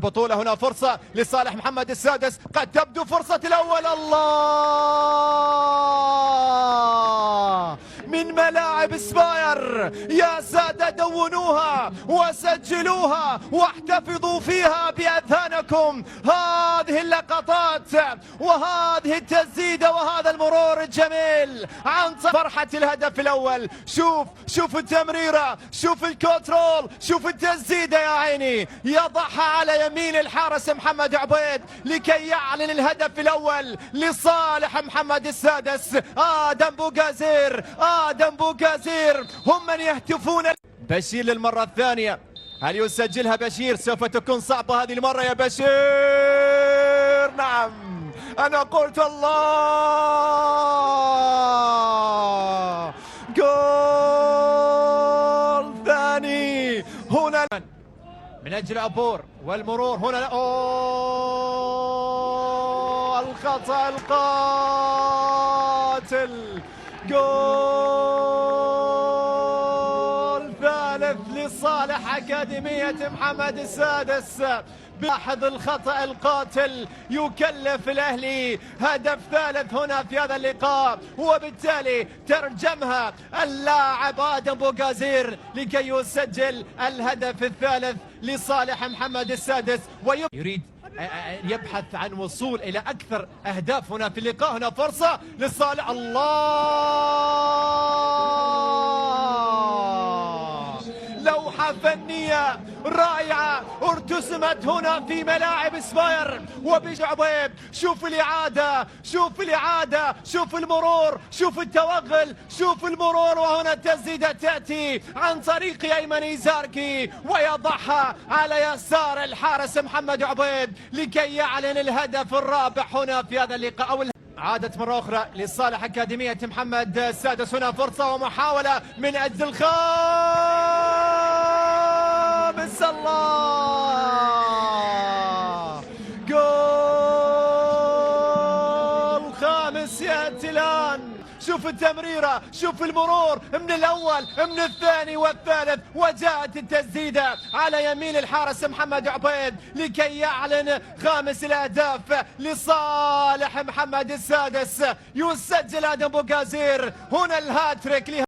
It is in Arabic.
البطولة. هنا فرصة لصالح محمد السادس، قد تبدو فرصة الأول. الله من ملاعب سباير يا سادة، دونوها وسجلوها واحتفظوا فيها بأذهانكم. هذه اللقطات وهذه التسديدة وهذا المرور الجميل عن فرحة الهدف الأول. شوف التمريرة، شوف الكنترول، شوف التسديدة يا عيني، يضعها على يمين الحارس محمد عبيد لكي يعلن الهدف الأول لصالح محمد السادس. آدم بوغازير هم من يهتفون. بشير للمرة الثانية، هل يسجلها بشير؟ سوف تكون صعبة هذه المرة يا بشير. نعم أنا قلت الله. جول ثاني هنا من أجل عبور والمرور. هنا الخطأ القاتل. جول ثالث لصالح أكاديمية محمد السادس. لاحظ الخطأ القاتل يكلف الأهلي هدف ثالث هنا في هذا اللقاء، وبالتالي ترجمها اللاعب آدم بوغازير لكي يسجل الهدف الثالث لصالح محمد السادس، ويريد يبحث عن وصول إلى أكثر أهداف هنا في اللقاء. هنا فرصة لصالح. الله لوحة فنية رائعة ارتسمت هنا في ملاعب سباير وبشعبيب. شوف الإعادة، شوف المرور، شوف التوغل، شوف المرور، وهنا التسديدة تأتي عن طريق أيمن إيزاركي ويضعها على يسار الحارس محمد عبيد لكي يعلن الهدف الرابع هنا في هذا اللقاء. عادت مرة أخرى لصالح أكاديمية محمد السادس. هنا فرصة ومحاولة من أجل الخامس. الله جول خامس يأتي الآن. شوف التمريرة، شوف المرور من الأول من الثاني والثالث، وجاءت التسديدة على يمين الحارس محمد عبيد لكي يعلن خامس الأهداف لصالح محمد السادس. يسجل آدم بوغازير هنا الهاتريك.